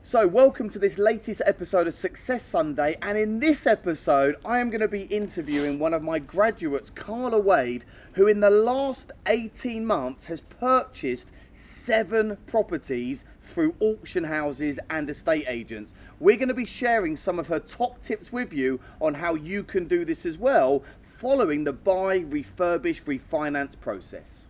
So welcome to this latest episode of Success Sunday, and in this episode I am going to be interviewing one of my graduates, Carla Wade, who in the last 18 months has purchased 7 properties through auction houses and estate agents. We're going to be sharing some of her top tips with you on how you can do this as well, following the buy, refurbish, refinance process.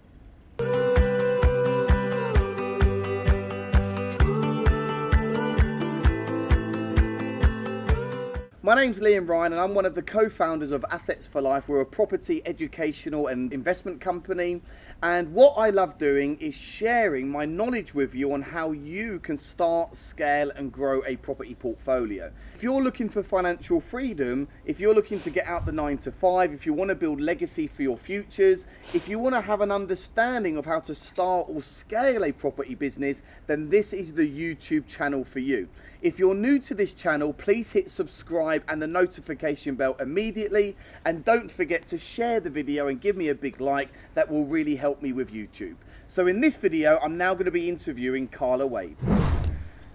My name's Liam Ryan and I'm one of the co-founders of Assets for Life. We're a property, educational and investment company. And what I love doing is sharing my knowledge with you on how you can start, scale and grow a property portfolio. If you're looking for financial freedom, if you're looking to get out the 9 to 5, if you want to build legacy for your futures, if you want to have an understanding of how to start or scale a property business, then this is the YouTube channel for you. If you're new to this channel, please hit subscribe and the notification bell immediately. And don't forget to share the video and give me a big like. That will really help me with YouTube. So in this video, I'm now going to be interviewing Carla Wade.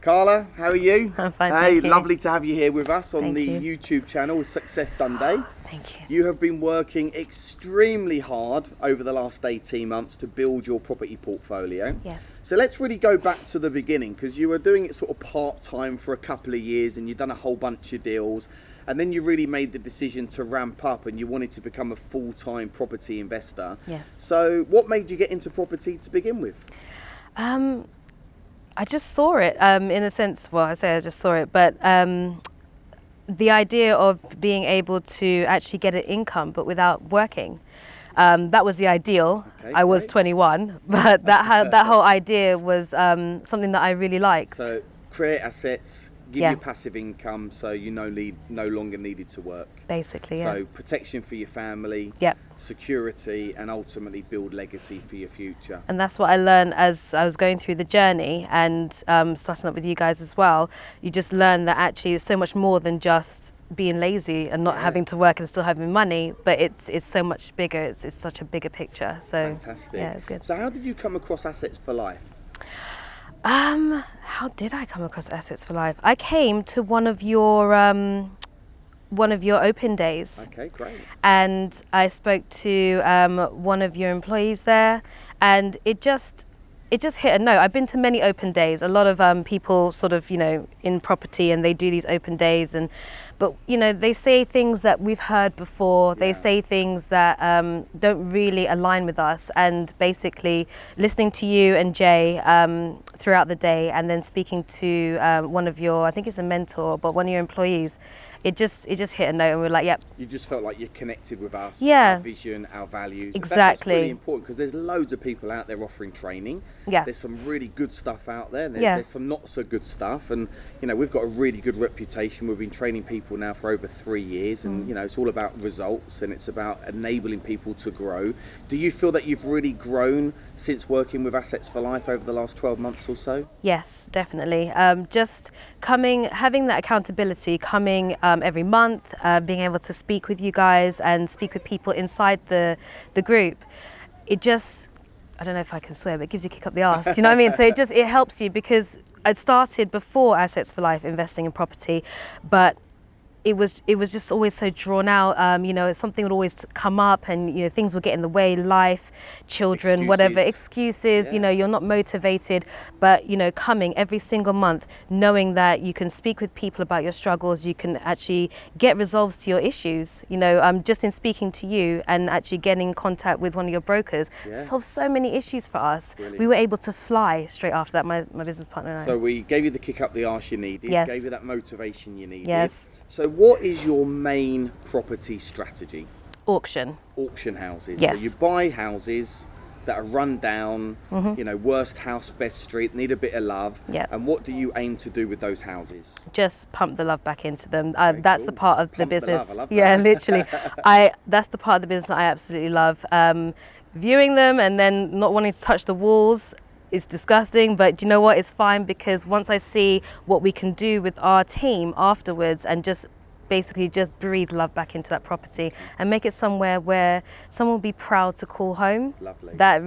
Carla, how are you? I'm fine, Hey, thank you. lovely to have you here with us on Thank the you. YouTube channel, Success Sunday. Thank you. You have been working extremely hard over the last 18 months to build your property portfolio. Yes. So let's really go back to the beginning, because you were doing it sort of part-time for a couple of years and you've done a whole bunch of deals, and then you really made the decision to ramp up and you wanted to become a full-time property investor. Yes. So what made you get into property to begin with? I just saw it in a sense. Well, I say I just saw it, but the idea of being able to actually get an income but without working. That was the ideal. Okay, I was great. 21, but that whole idea was something that I really liked. So create assets, give Yeah. you passive income so you no longer needed to work. Basically, yeah. So protection for your family, Yep. security, and ultimately build legacy for your future. And that's what I learned as I was going through the journey and starting up with you guys as well. You just learn that actually it's so much more than just being lazy and not Yeah. having to work and still having money, but it's so much bigger. It's such a bigger picture. So Fantastic. yeah, it's good. So how did you come across Assets for Life? How did I come across Assets for Life? I came to one of your open days. Okay, great. And I spoke to one of your employees there, and it just hit a note. I've been to many open days. A lot of people sort of, in property, and they do these open days, but they say things that we've heard before. They Yeah. say things that don't really align with us. And basically, listening to you and Jay throughout the day, and then speaking to one of your, I think it's a mentor, but one of your employees, it just hit a note, and we were like, yep. You just felt like you connected with us, Yeah. our vision, our values. That's Exactly. really important, because there's loads of people out there offering training. Yeah. There's some really good stuff out there. And Yeah. there's some not so good stuff. And, we've got a really good reputation. We've been training people now for over 3 years. And, it's all about results and it's about enabling people to grow. Do you feel that you've really grown since working with Assets for Life over the last 12 months or so? Yes, definitely. Just having that accountability, coming every month, being able to speak with you guys and speak with people inside the group. It just, I don't know if I can swear, but it gives you a kick up the arse. Do you know what I mean? So it helps you, because I started before Assets for Life investing in property, but it was just always so drawn out. Something would always come up, and things would get in the way. Life, children, whatever excuses. Yeah. You're not motivated. But coming every single month, knowing that you can speak with people about your struggles, you can actually get resolves to your issues. Just in speaking to you and actually getting in contact with one of your brokers, Yeah. solved so many issues for us. Brilliant. We were able to fly straight after that. My business partner and I. So we gave you the kick up the arse you needed, Yes. gave you that motivation you needed. Yes. So what is your main property strategy? Auction. Auction houses. Yes. So you buy houses that are run down, worst house, best street, need a bit of love. Yeah. And what do you aim to do with those houses? Just pump the love back into them. Very That's cool. the part of the Pump the business. love, I love Yeah, that. literally. That's the part of the business I absolutely love. Viewing them and then not wanting to touch the walls is disgusting, but do you know what? It's fine, because once I see what we can do with our team afterwards, and just basically just breathe love back into that property and make it somewhere where someone will be proud to call home. Lovely. That's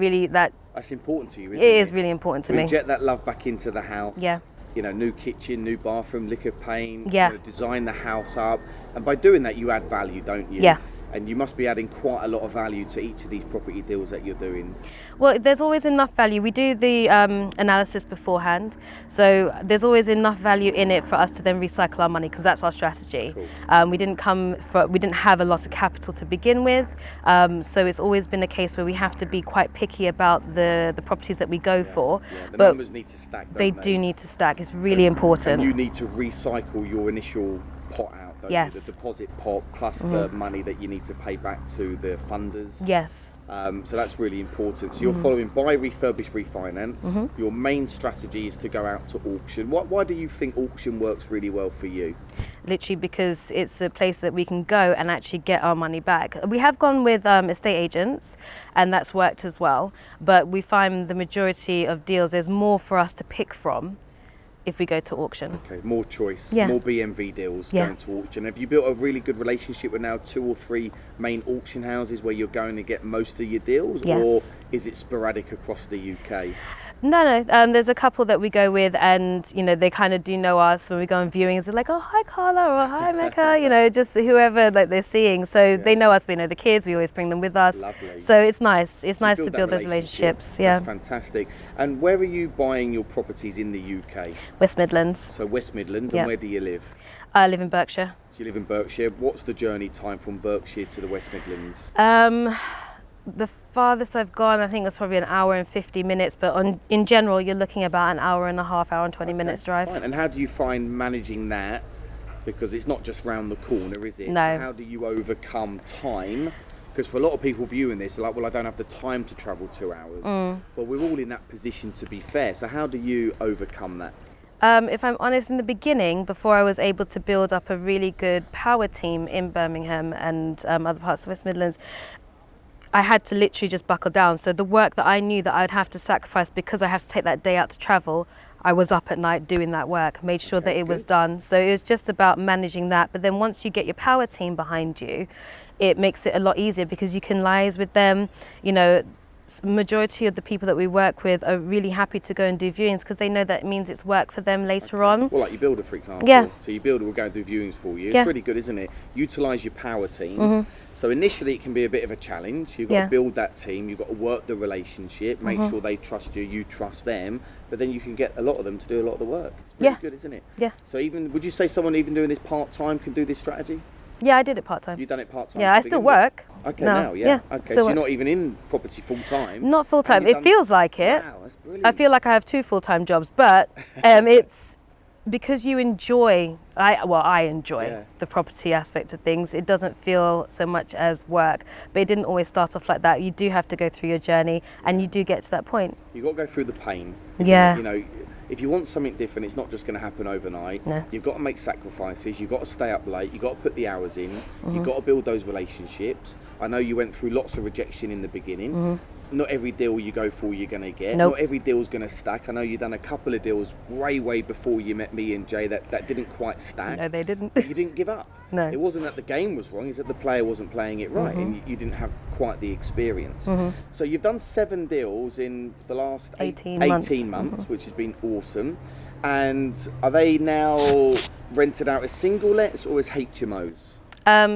That's important to you, isn't it it? is really important to me. Inject that love back into the house. Yeah. you know, new kitchen, new bathroom, lick of paint, Yeah. you know, design the house up, and by doing that you add value, don't you? Yeah. And you must be adding quite a lot of value to each of these property deals that you're doing. Well, there's always enough value. We do the analysis beforehand, so there's always enough value in it for us to then recycle our money, because that's our strategy. Cool. We didn't have a lot of capital to begin with, so it's always been a case where we have to be quite picky about the properties that we go for. Yeah, the but numbers need to stack, don't they do need to stack. It's really important. And you need to recycle your initial pot out, don't Yes. you? The deposit pot plus the money that you need to pay back to the funders. Yes. So that's really important. So you're following buy, refurbish, refinance. Your main strategy is to go out to auction. Why do you think auction works really well for you? Literally because it's a place that we can go and actually get our money back. We have gone with estate agents, and that's worked as well, but we find the majority of deals, there's more for us to pick from if we go to auction. Okay, more choice, Yeah. more BMV deals Yeah. going to auction. Have you built a really good relationship with now 2 or 3 main auction houses where you're going to get most of your deals? Yes. Or is it sporadic across the UK? No, there's a couple that we go with, and you know, they kind of do know us when we go on viewings. They're like, oh, hi Carla, or hi Mecca, you know, just whoever like they're seeing. So they know us, they know the kids, we always bring them with us. Lovely. So it's nice. It's So you nice to that build those relationship. relationships. Yeah. That's fantastic. And where are you buying your properties in the UK? West Midlands. So West Midlands, Yeah. and where do you live? I live in Berkshire. So you live in Berkshire. What's the journey time from Berkshire to the West Midlands? The farthest I've gone, I think, was probably 1 hour and 50 minutes, but in general, you're looking about 1 hour and a half, hour and 20 minutes drive. Fine. And how do you find managing that? Because it's not just round the corner, is it? No. So how do you overcome time? Because for a lot of people viewing this, they're like, well, I don't have the time to travel 2 hours. Well, we're all in that position, to be fair. So how do you overcome that? If I'm honest, in the beginning, before I was able to build up a really good power team in Birmingham and other parts of West Midlands, I had to literally just buckle down. So the work that I knew that I'd have to sacrifice because I have to take that day out to travel, I was up at night doing that work, made sure that it was done. So it was just about managing that. But then once you get your power team behind you, it makes it a lot easier because you can liaise with them. You know, majority of the people that we work with are really happy to go and do viewings because they know that it means it's work for them later on. Well, like your builder, for example. Yeah. So your builder will go and do viewings for you. Yeah. It's really good, isn't it? Utilise your power team. So initially it can be a bit of a challenge. You've got to build that team. You've got to work the relationship, make sure they trust you, you trust them. But then you can get a lot of them to do a lot of the work. It's really good, isn't it? Yeah. So even, would you say someone even doing this part-time can do this strategy? Yeah, I did it part-time. You've done it part-time? Yeah, I still work. Okay, No, now, yeah. yeah, Okay, still so you're work. not even in property full-time? Not full-time. And you've It feels like it. Wow, that's brilliant. I feel like I have 2 full-time jobs, but it's because you enjoy, I enjoy the property aspect of things. It doesn't feel so much as work, but it didn't always start off like that. You do have to go through your journey and you do get to that point. You've got to go through the pain. Yeah. You know, if you want something different, it's not just going to happen overnight. No. You've got to make sacrifices. You've got to stay up late. You've got to put the hours in. You've got to build those relationships. I know you went through lots of rejection in the beginning. Not every deal you go for you're going to get. Nope. Not every deal's going to stack. I know you've done a couple of deals way before you met me and Jay that didn't quite stack. No, they didn't. But you didn't give up. No. It wasn't that the game was wrong, it's that the player wasn't playing it right and you didn't have quite the experience. So you've done 7 deals in the last 18 months, which has been awesome. And are they now rented out as single lets or as HMOs?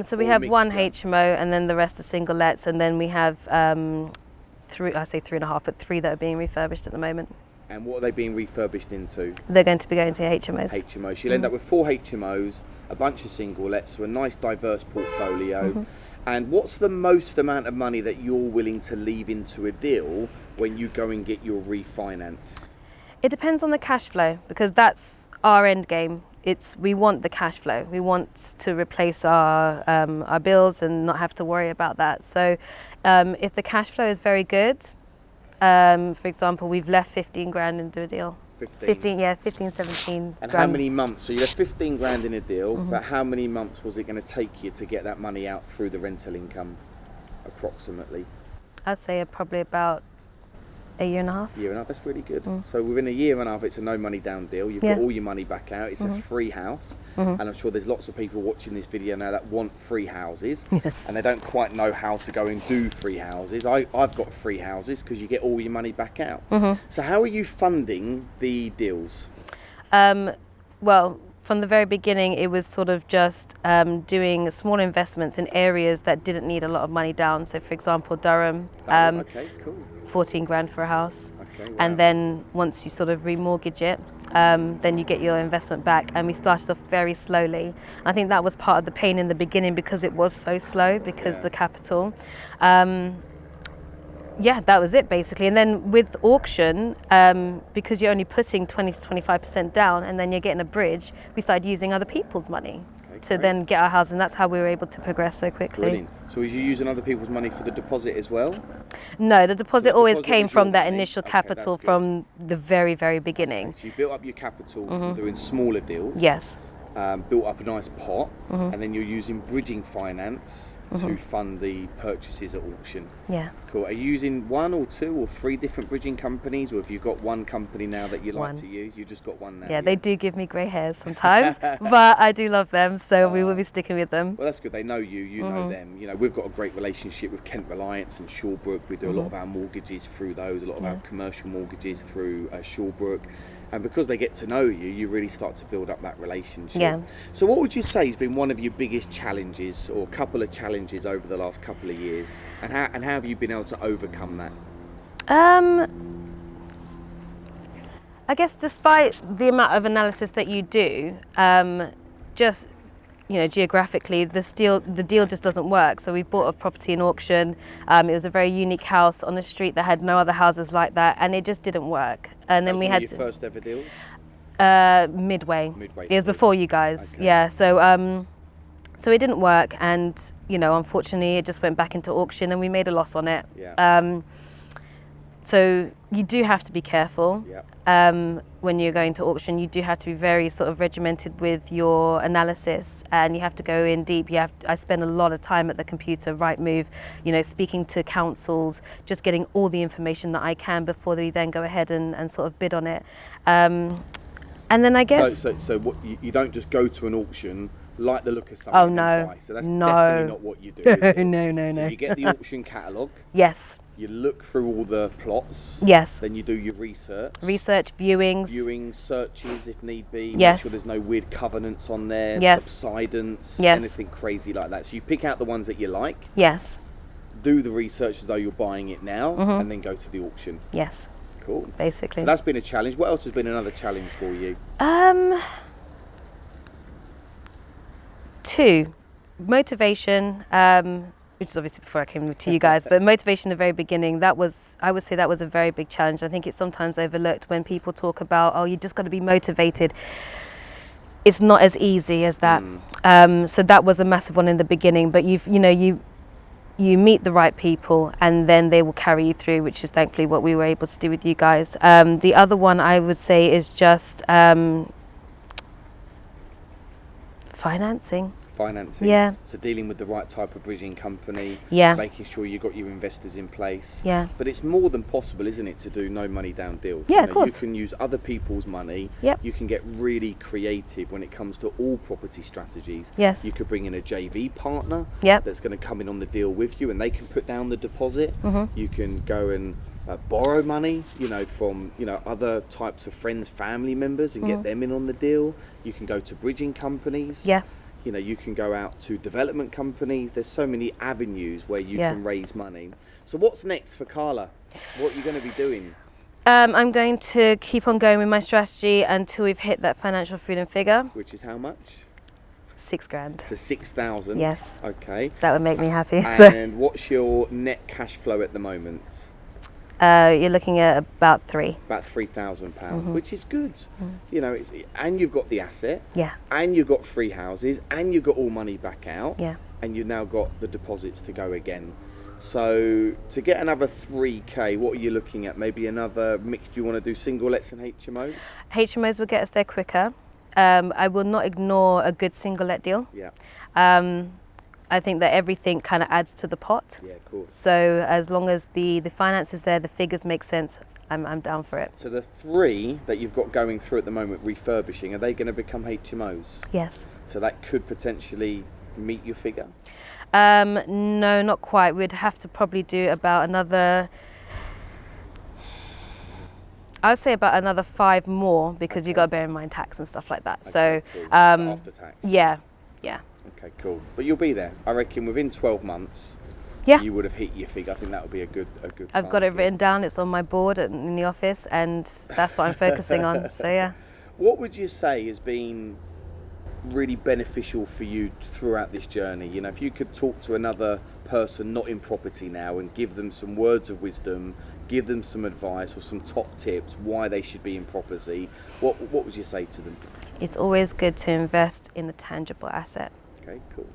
So we Or have one mixture? HMO and then the rest are single lets, and then we have 3, I say 3.5, but 3 that are being refurbished at the moment. And what are they being refurbished into? They're going to be going to HMOs. HMOs. You'll end up with 4 HMOs, a bunch of single lets, so a nice diverse portfolio. And what's the most amount of money that you're willing to leave into a deal when you go and get your refinance? It depends on the cash flow, because that's our end game. We want the cash flow. We want to replace our bills and not have to worry about that. So if the cash flow is very good, for example, we've left 15 grand into a deal. 15, 17 And grand. how many months? So you left 15 grand in a deal, but how many months was it going to take you to get that money out through the rental income, approximately? I'd say probably about a year and a half. Year and a half, that's really good. So within a year and a half, it's a no money down deal. You've got all your money back out. It's a free house. And I'm sure there's lots of people watching this video now that want free houses and they don't quite know how to go and do free houses. I've got free houses because you get all your money back out. So how are you funding the deals? Well, from the very beginning, it was sort of just doing small investments in areas that didn't need a lot of money down. So, for example, Durham, Okay, cool. 14 grand for a house. Okay, wow. And then once you sort of remortgage it, then you get your investment back. And we started off very slowly. I think that was part of the pain in the beginning because it was so slow because Yeah. the capital. Yeah, that was it basically. And then with auction, because you're only putting 20 to 25% down and then you're getting a bridge, we started using other people's money to great. then get our house. And that's how we were able to progress so quickly. Brilliant. So was you using other people's money for the deposit as well? No, the deposit always deposit came was from your that money? initial Okay, capital that's good. from the very, very beginning. So you built up your capital from doing smaller deals. Yes. Built up a nice pot, and then you're using bridging finance to fund the purchases at auction. Yeah. Cool. Are you using one or two or three different bridging companies, or have you got one company now that you like One. to use? You just got one now. Yeah, they do give me grey hairs sometimes, but I do love them, so we will be sticking with them. Well, that's good. They know you. You know them. You know, we've got a great relationship with Kent Reliance and Shawbrook. We do a lot of our mortgages through those. A lot of our commercial mortgages through Shawbrook. And because they get to know you, you really start to build up that relationship. Yeah. So what would you say has been one of your biggest challenges or a couple of challenges over the last couple of years? And how have you been able to overcome that? I guess despite the amount of analysis that you do, just geographically, the deal just doesn't work. So we bought a property in auction. It was a very unique house on a street that had no other houses like that, and it just didn't work. And then That was we one had of your first ever deals? Midway. Midway It was through. before you guys. Okay. Yeah. So it didn't work, and unfortunately, it just went back into auction, and we made a loss on it. Yeah. So you do have to be careful. Yeah. When you're going to auction, you do have to be very sort of regimented with your analysis, and you have to go in deep. I spend a lot of time at the computer, Rightmove, speaking to councils, just getting all the information that I can before we then go ahead and sort of bid on it. And then I guess... So what, you don't just go to an auction, like the look of something and buy. So that's No. definitely not what you do, is it? No. So you get the auction catalogue, Yes. you look through all the plots, Yes. then you do your research, Viewings, searches if need be, make Yes. sure there's no weird covenants on there, Yes. subsidence, Yes. anything crazy like that. So you pick out the ones that you like, Yes. do the research as though you're buying it now, and then go to the auction. Yes. Cool. Basically. So that's been a challenge. What else has been another challenge for you? Two, motivation, which is obviously before I came to you guys, but motivation in the very beginning, I would say that was a very big challenge. I think it's sometimes overlooked when people talk about, oh, you just got to be motivated. It's not as easy as that. So that was a massive one in the beginning, but you meet the right people and then they will carry you through, which is thankfully what we were able to do with you guys. The other one I would say is just financing. Yeah. So dealing with the right type of bridging company, Yeah. making sure you got your investors in place. Yeah. But it's more than possible, isn't it, to do no money down deals? Yeah, of course. You can use other people's money. Yep. You can get really creative when it comes to all property strategies. Yes. You could bring in a JV partner Yep. that's going to come in on the deal with you, and they can put down the deposit. You can go and borrow money, from other types of friends, family members, and get them in on the deal. You can go to bridging companies. Yeah. You can go out to development companies. There's so many avenues where you Yeah. can raise money. So what's next for Carla? What are you going to be doing? I'm going to keep on going with my strategy until we've hit that financial freedom figure. Which is how much? 6 grand. So 6,000. Yes. Okay. That would make me happy. And what's your net cash flow at the moment? You're looking at about 3. About £3,000, which is good. And you've got the asset. Yeah. And you've got 3 houses, and you've got all money back out. Yeah. And you've now got the deposits to go again. So to get another 3k, what are you looking at? Maybe another mix? Do you want to do single lets and HMOs? HMOs will get us there quicker. I will not ignore a good single let deal. Yeah. I think that everything kind of adds to the pot. Yeah, of course. So as long as the finance is there, the figures make sense, I'm down for it. So the 3 that you've got going through at the moment, refurbishing, are they going to become HMOs? Yes. So that could potentially meet your figure? No, not quite. We'd have to probably do about another... I would say about another 5 more, because you got to bear in mind tax and stuff like that. Okay, So, cool. After tax. yeah. Okay, cool. But you'll be there. I reckon within 12 months. Yeah. You would have hit your figure. I think that would be a good. I've got it written down. It's on my board in the office, and that's what I'm focusing on. So yeah. What would you say has been really beneficial for you throughout this journey? You know, if you could talk to another person not in property now and give them some words of wisdom, give them some advice or some top tips why they should be in property, what would you say to them? It's always good to invest in a tangible asset. Okay, cool.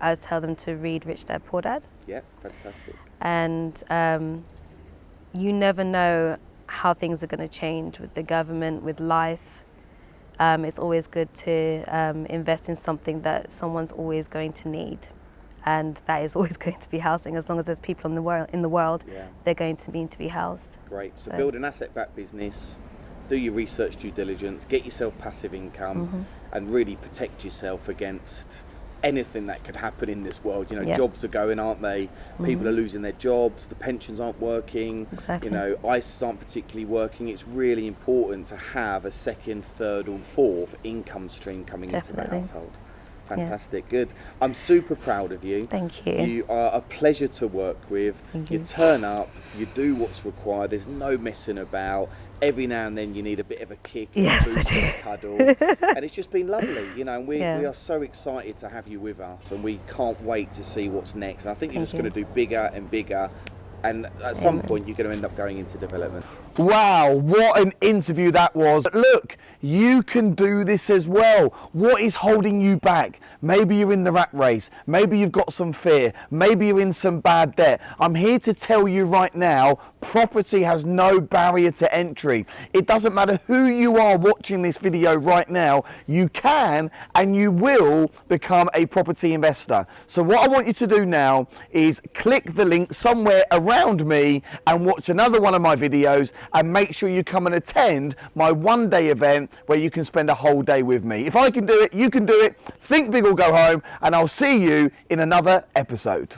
I would tell them to read Rich Dad Poor Dad. Yeah, fantastic. And you never know how things are going to change with the government, with life. It's always good to invest in something that someone's always going to need, and that is always going to be housing. As long as there's people in the world, yeah, they're going to need to be housed. Great. So build an asset-backed business, do your research due diligence, get yourself passive income, and really protect yourself against anything that could happen in this world. You know, Yeah. jobs are going, aren't they? People are losing their jobs, the pensions aren't working. Exactly. You know, ISAs aren't particularly working. It's really important to have a second, third or fourth income stream coming into the household. Fantastic, good. I'm super proud of you. Thank you. You are a pleasure to work with. Thank You you. turn up, you do what's required, there's no messing about. Every now and then you need a bit of a kick and Yes, a boost I and do. a cuddle. And it's just been lovely, you know, and we are so excited to have you with us, and we can't wait to see what's next. And I think you're just going to do bigger and bigger, and at some point you're going to end up going into development. Wow, what an interview that was. Look, you can do this as well. What is holding you back? Maybe you're in the rat race. Maybe you've got some fear. Maybe you're in some bad debt. I'm here to tell you right now, property has no barrier to entry. It doesn't matter who you are watching this video right now, you can and you will become a property investor. So what I want you to do now is click the link somewhere around me and watch another one of my videos, and make sure you come and attend my one-day event where you can spend a whole day with me. If I can do it, you can do it. Think big or go home, and I'll see you in another episode.